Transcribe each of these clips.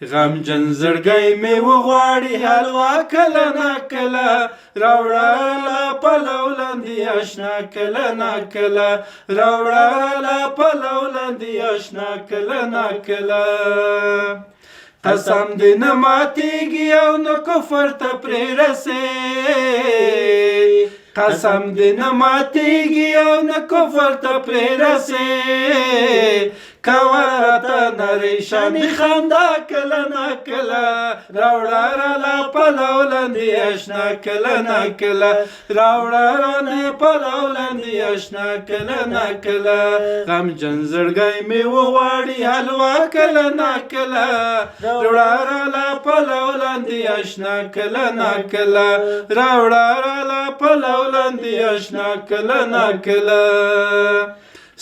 غمجن زړګی مې وغواړي حلوا کله ناکله راوړه له پلو لاندې اشنا کله ناکله راوړه له پلو لاندې اشنا کله ناکله قسم دې نه ماتېږي او نه کفر ته پرې رسې قسم دې نه ماتېږي او نه کفر ته پرې رسې کوه راته نرۍ شانې خندا کله ناکله راوړه راله پلو لاندې اشنا کله ناکله راوړه راله پلو لاندې اشنا کله ناکله غمجن زړګی مې وغواړي حلوا کله ناکله راوړه راله پلو لاندې اشنا کله ناکله راوړه راله پلو لاندې اشنا کله ناکله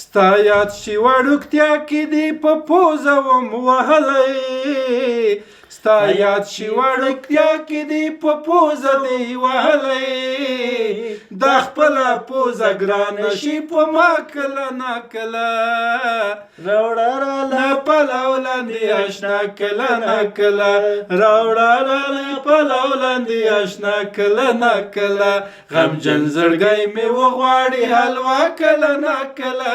ستا یاد شي وړوکتیا کې دې په پوزه وم وهلی ستا یاد شي وړوکتیا کې دې په پوزه دې وهلی دا خپله پوزه ګرانه شي په ما کله ناکله راوړه راله پلو لاندې اشنا کله ناکله راوړه راله پلو لاندې اشنا کله ناکله غمجن زړګی مې وغواړي حلوا کله ناکله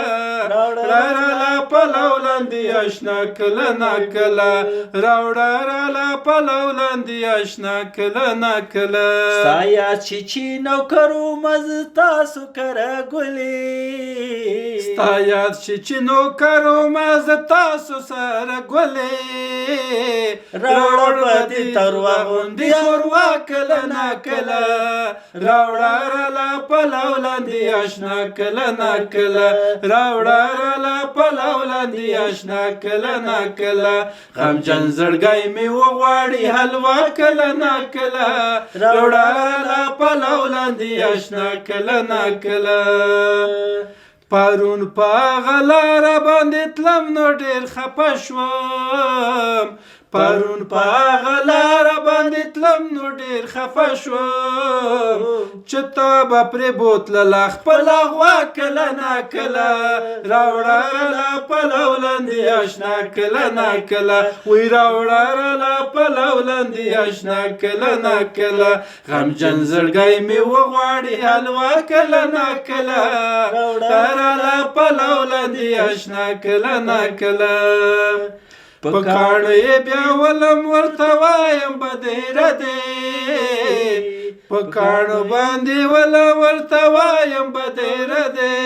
راوړه راله پلو لاندې اشنا کله ناکله راوړه راله پلو لاندې اشنا کله ناکله ستا یاد شي چې نوکرو مز تاسو کره ګلې ستا یاد شي چې نوکرو مز تاسو سره ګلې راوړه به دې تروه غوندې ښوروا کله ناکله راوړه راله پلو لاندې اشنا کله ناکله راوړه راله پلو لاندې اشنا کله ناکله غمجن زړګی مې وغواړي حلوا کله ناکله راوړه راله پلو لاندې اشنا کله ناکله پرون په هغه لاره باندې تلم نو ډېر خفه شوم پرون په هغه لاره باندې تلم نو ډېر خفه شوم چې تا به پرې بوتلله خپله غوا کله ناکله راوړه راله پلو لاندې اشنا کله ناکله وی راوړه راله پلو لاندې اشنا کله ناکله غمجن زړګی مې وغواړي حلوا کله ناکله راوړه راله پلو لاندې اشنا کله ناکله په کاڼو یې بیا ولم ورته وایم بدیره دی په کاڼو باندې ولم ورته وایم بدیره دی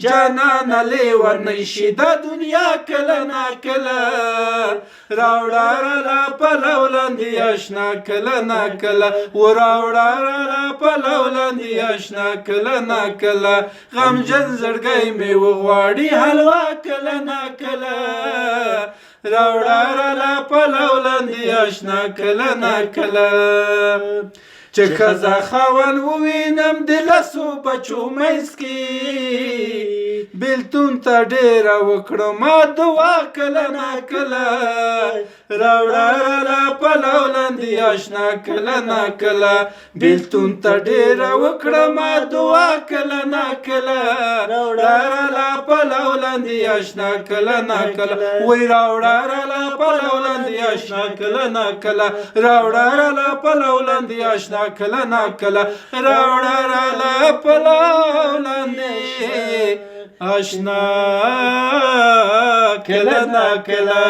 جانانه لیونی شي دا دنیا کله ناکله راوړه راله پلو لاندې اشنا کله ناکله و راوړه راله پلو لاندې اشنا کله ناکله غمجن زړګی مې وغواړي حلوا کله ناکله راوړه راله پلو لاندې اشنا کله ناکله چې ښځه خاوند ووینم د لسو بچو منځ کې بېلتون ته ډېره وکړم ما دعا کله ناکله راوړه راله پلو لاندې اشنا کله ناکله بېلتون ته ډېره وکړم ما دعا کله ناکله راوړه راله پلو لاندې اشنا کله ناکله وی راوړه راله پلو لاندې اشنا کله ناکله راوړه راله پلو لاندې اشنا کله ناکله راوړه راله پلو لاندې اشنا کله ناکله